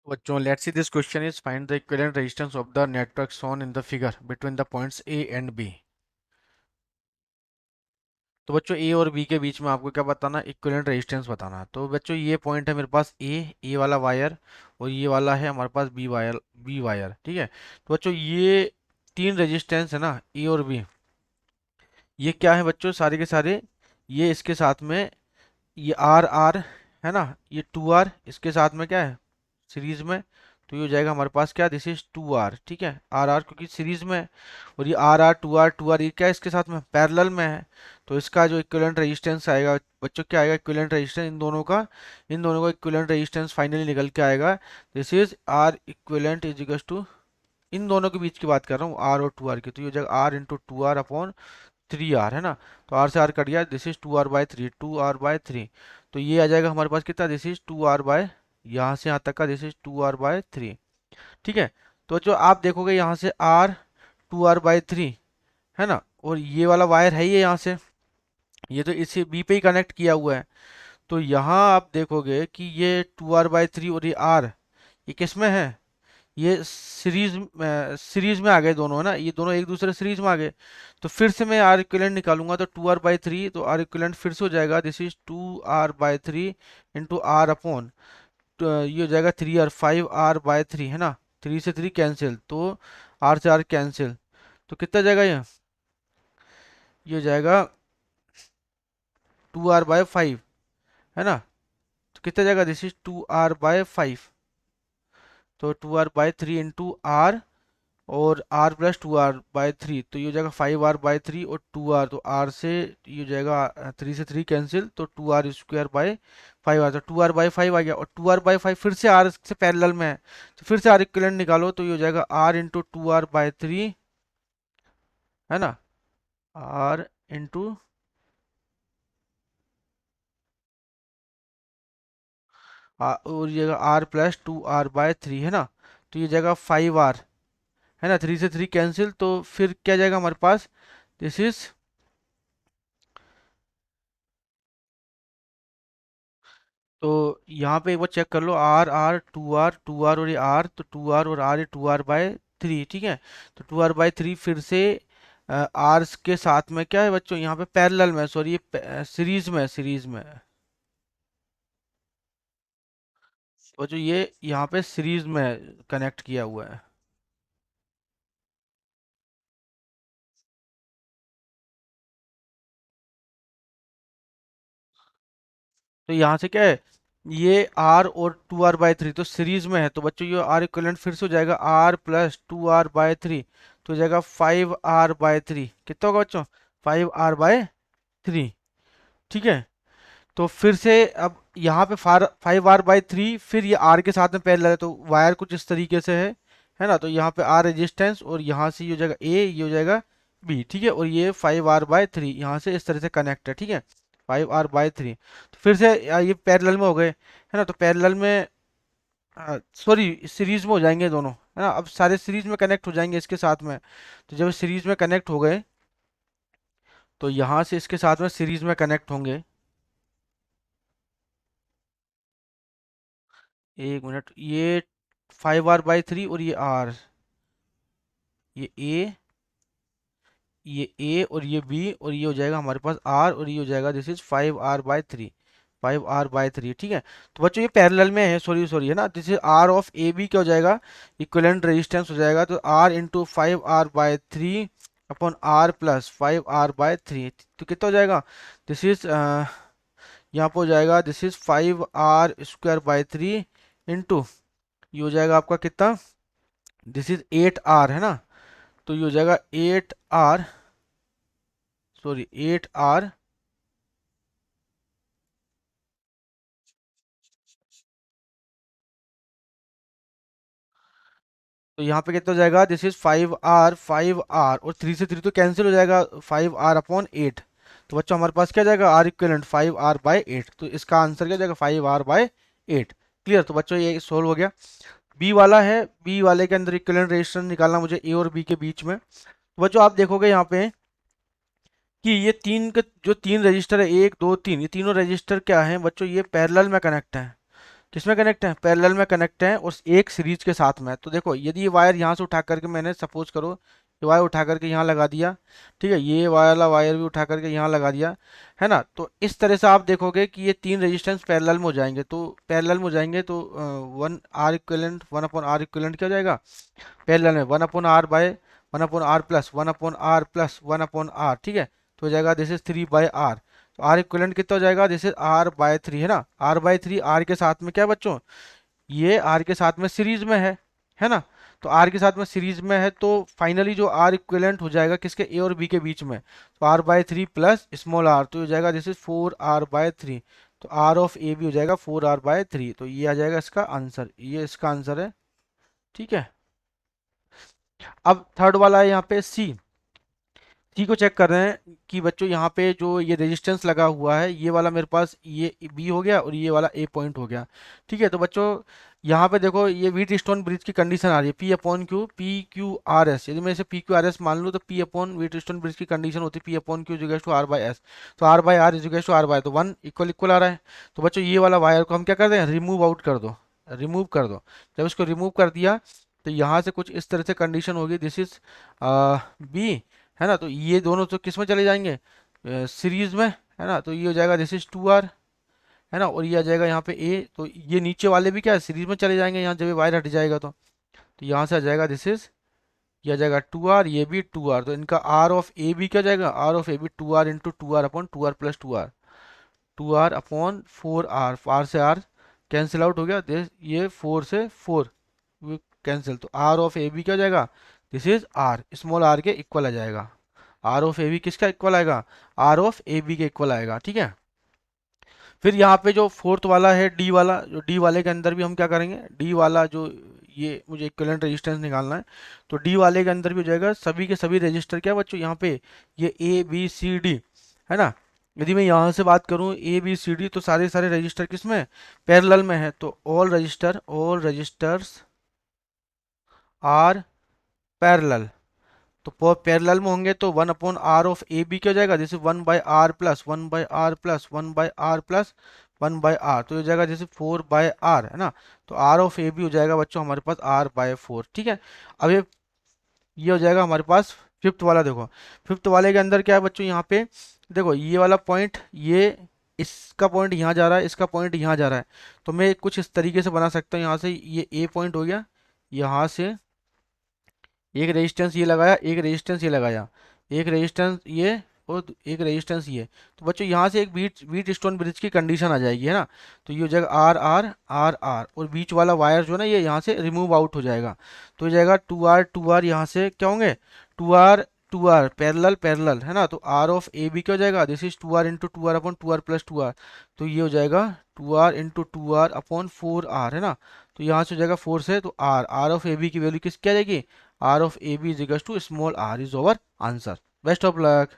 बच्चों, let's see, this question is find the equivalent resistance of the network shown in the figure between the points A and B। तो बच्चों ए और B के बीच में आपको क्या बताना, इक्विवेलेंट रेजिस्टेंस बताना। तो बच्चों ये पॉइंट है मेरे पास ए वाला वायर, और ये वाला है हमारे पास बी वायर, ठीक है। तो बच्चों ये तीन रेजिस्टेंस है ना, ए और बी, ये क्या है बच्चों, सारे के सारे ये इसके साथ में, ये आर आर है ना, ये टू आर इसके साथ में क्या है, सीरीज में। तो ये हो जाएगा हमारे पास क्या, दिस इज टू आर, ठीक है, आर आर क्योंकि सीरीज में है। और ये आर आर टू आर ये क्या है, इसके साथ में पैरेलल में है। तो इसका जो इक्विवेलेंट रेजिस्टेंस आएगा बच्चों, क्या आएगा, इक्विवेलेंट रेजिस्टेंस इन दोनों का इक्विवेलेंट रेजिस्टेंस फाइनली निकल के आएगा। This is R equivalent is equal to, इन दोनों के बीच की बात कर रहा हूँ, आर और टू आर की। तो ये हो जाएगा R into two R upon three R, है ना। तो आर से आर कट गया, this is to R by three. तो ये आ जाएगा हमारे पास कितना, this is to R by, यहाँ से यहाँ तक का this is to R by three, ठीक है। तो जो आप देखोगे यहाँ से R to R by three, है ना, और ये वाला वायर है ये यहाँ से, ये तो इसी बी पे ही कनेक्ट किया हुआ है। तो यहाँ आप देखोगे कि ये टू आर बाय थ्री और ये आर, ये किस में है, ये सीरीज में आ गए दोनों, है ना, ये दोनों एक दूसरे सीरीज में आ गए। तो फिर से मैं आर इक्विवेलेंट निकालूंगा, तो टू आर बाय थ्री, तो आर इक्विवेलेंट फिर से हो जाएगा, this is to R by three into R upon, तो ये हो जाएगा three R 5 R by three, है ना। थ्री से थ्री कैंसिल, तो आर से आर कैंसिल, तो कितना जाएगा ये हो जाएगा टू आर बाय 5, है ना। तो कितना जाएगा, this is to R by 5, तो two R by 3 into R, और R plus two R by 3, तो ये हो जाएगा 5 आर बाय 3 और टू आर, तो आर से ये हो जाएगा थ्री से थ्री कैंसिल, तो टू आर स्क्वायर बाय 5 आता, टू आर बाय 5 आ गया, और टू आर बाय 5 फिर से आर से पैरेलल में है। तो फिर से आर इक्विवेलेंट निकालो, तो ये हो जाएगा R into two R by 3, है ना, आर इंटू, और ये R plus two R by 3, है ना। तो ये जाएगा 5 आर, है ना, थ्री से थ्री कैंसिल, तो फिर क्या जाएगा हमारे पास, दिस इज, तो यहाँ पे एक बार चेक कर लो, आर आर टू आर और ये आर, तो टू आर और आर, ये टू आर बाय 3, ठीक है। तो टू आर बाय 3 फिर से आर के साथ में क्या है बच्चों, यहाँ पे पैरेलल में, सॉरी ये सीरीज में बच्चों, ये यहाँ पे सीरीज में कनेक्ट किया हुआ है। तो यहाँ से क्या है, ये आर और टू आर बाय 3 तो सीरीज में है, तो बच्चों ये आर इक्विवेलेंट फिर से हो जाएगा R plus two R by 3, तो हो जाएगा 5 आर बाय 3, कितना होगा बच्चों, 5 आर बाय 3, ठीक है। तो फिर से अब यहाँ पे 5 आर बाय 3, फिर ये आर के साथ में पैरेलल है, तो वायर कुछ इस तरीके से है ना। तो यहाँ पे आर रेजिस्टेंस, और यहाँ से ये हो जाएगा ए, ये हो जाएगा बी, ठीक है। और ये 5 आर बाय 3 यहाँ से इस तरह से कनेक्ट है, ठीक है, 5 आर बाय 3। तो फिर से ये पैरेलल में हो गए, है ना। तो पैरेलल में, सॉरी सीरीज में हो जाएंगे दोनों, है ना, अब सारे सीरीज में कनेक्ट हो जाएंगे इसके साथ में। तो जब सीरीज में कनेक्ट हो गए, तो यहाँ से इसके साथ में सीरीज में कनेक्ट होंगे, एक मिनट, ये 5 आर बाय 3 और ये आर, ये ए, ये ए और ये बी, और ये हो जाएगा हमारे पास आर, और ये हो जाएगा this is 5 R by 3, 5 R by 3, ठीक है। तो बच्चों ये पैरेलल में है, सॉरी सॉरी, है ना, this is R of A B, क्या हो जाएगा, इक्विवेलेंट रेजिस्टेंस हो जाएगा, तो R into 5 R by 3 upon R plus 5 R by 3, तो कितना हो जाएगा, दिस इज यहाँ पर हो जाएगा, this is 5 R square by 3 into, ये हो जाएगा आपका कितना, दिस इज 8 आर, है ना। तो ये हो जाएगा 8 आर, सॉरी 8 आर, तो यहाँ पे कितना हो जाएगा, दिस इज 5 आर और थ्री से थ्री तो कैंसिल हो जाएगा, 5 आर अपॉन 8। तो बच्चों हमारे पास क्या जाएगा, आर इक्विवेलेंट 5 आर बाय 8, तो इसका आंसर क्या जाएगा, 5 आर बाय 8, क्लियर। तो बच्चों ये सोल्व हो गया। बी वाला है, बी वाले के अंदर इक्विवेलेंट रेजिस्टेंस निकालना मुझे ए और बी के बीच में। तो बच्चों आप देखोगे यहाँ पे कि ये तीन के जो तीन रजिस्टर है, एक दो तीन, ये तीनों रजिस्टर क्या है बच्चों, ये पैरेलल में कनेक्ट है, किसमें कनेक्ट है, पैरेलल में कनेक्ट है और एक सीरीज के साथ में। तो देखो यदि ये वायर यहाँ से उठा करके मैंने सपोज करो ये वायर उठा करके यहाँ लगा दिया, ठीक है, ये वाला वायर भी उठा करके यहाँ लगा दिया, है ना, तो इस तरह से आप देखोगे कि ये तीन रेजिस्टेंस पैरेलल में हो जाएंगे। तो पैरेलल में हो जाएंगे तो one R equivalent, one upon R equivalent क्या हो जाएगा, पैरेलल में one upon R by one upon R plus one upon R plus one upon R, ठीक है, तो हो जाएगा दिस इज 3/r। तो आर इक्विवेलेंट कितना हो जाएगा, दिस इज r/3, है ना, r/3 आर के साथ में क्या बच्चों, ये आर के साथ में सीरीज में है ना, तो आर के साथ में सीरीज में है, तो फाइनली जो आर इक्विवेलेंट हो जाएगा किसके, ए और बी के बीच में, तो r/3 प्लस स्मॉल आर, तो हो जाएगा दिस इज 4r/3। तो आर ऑफ ए भी हो जाएगा 4r/3। तो ये आ जाएगा इसका आंसर, ये इसका आंसर है, ठीक है। अब थर्ड वाला है यहाँ पे सी। सी को चेक कर रहे हैं कि बच्चों यहाँ पे जो ये रेजिस्टेंस लगा हुआ है ये वाला मेरे पास ये बी हो गया और ये वाला ए पॉइंट हो गया, ठीक है। तो बच्चों यहाँ पे देखो ये व्हीट स्टोन ब्रिज की कंडीशन आ रही है, P upon Q, P Q R S. यदि मैं इसे पी क्यू आर एस मान लूँ तो P upon Wheatstone bridge की कंडीशन होती है P upon Q is to R by S. तो R by R is to R by, तो वन इक्वल इक्वल आ रहा है। तो बच्चों ये वाला वायर को हम क्या कर रहे हैं, रिमूव आउट कर दो, रिमूव कर दो। जब इसको रिमूव कर दिया तो यहाँ से कुछ इस तरह से कंडीशन होगी, दिस इज बी, है ना, तो ये दोनों तो किस में चले जाएंगे, सीरीज में, है ना, तो ये हो जाएगा दिस इज 2r, है ना, और ये आ जाएगा यहाँ पे ए, तो ये नीचे वाले भी क्या है सीरीज में चले जाएंगे यहाँ जब ये वायर हट जाएगा तो यहाँ से आ जाएगा दिस इज, ये आ जाएगा 2r, ये भी 2r, तो इनका आर ऑफ ए भी क्या हो जाएगा, R of A B 2r into 2r upon 2r plus 2r, 2r upon 4r, R से आर कैंसिल आउट हो गया, ये 4 से 4 कैंसिल, तो आर ऑफ ए बी क्या हो जाएगा, this is R, small R के इक्वल आ जाएगा। आर ऑफ ए बी किसका इक्वल आएगा, आर ऑफ ए बी के इक्वल आएगा, ठीक है। फिर यहाँ पे जो फोर्थ वाला है डी वाला, जो डी वाले के अंदर भी हम क्या करेंगे, डी वाला जो ये मुझे इक्विवेलेंट रेजिस्टेंस निकालना है, तो डी वाले के अंदर भी हो जाएगा सभी के सभी रजिस्टर क्या बच्चों यहाँ पे, ये ए बी सी डी, है ना। यदि मैं यहाँ से बात करूँ ए बी सी डी तो सारे सारे रजिस्टर किस में, पैरेलल में है, तो ऑल रजिस्टर्स आर पैरेलल। तो पैरेलल में होंगे तो one upon R of A B क्या हो जाएगा, जैसे 1/r+1/r+1/r+1/r, तो हो जाएगा जैसे 4/r, है ना। तो आर ऑफ ए बी हो जाएगा बच्चों हमारे पास r/4, ठीक है। अब ये हो जाएगा हमारे पास फिफ्थ वाला। देखो फिफ्थ वाले के अंदर क्या है बच्चों, यहाँ पे देखो ये वाला पॉइंट, ये इसका पॉइंट यहाँ जा रहा है, इसका पॉइंट यहाँ जा रहा है, तो मैं कुछ इस तरीके से बना सकता हूँ। यहाँ से ये ए पॉइंट हो गया, यहाँ से एक रेजिस्टेंस ये लगाया, एक रेजिस्टेंस ये लगाया, एक रेजिस्टेंस ये और एक रेजिस्टेंस ये, तो बच्चों यहाँ से एक बीट स्टोन ब्रिज की कंडीशन आ जाएगी, है ना। तो ये हो जाएगा आर आर आर आर, और बीच वाला वायर जो है ना ये यहाँ से रिमूव आउट हो जाएगा, तो हो जाएगा 2r यहाँ से क्या होंगे, 2r पैरेलल पैरेलल, है ना। तो आर ऑफ ए बी क्या हो जाएगा, this is 2r into 2r upon 2r plus 2r, तो ये हो जाएगा 2r into 2r upon 4r, है ना। तो यहाँ से हो जाएगा 4 से, तो आर ऑफ ए बी की वैल्यू किस क्या जाएगी, R of A B is equal to small R, is over answer. Best of luck.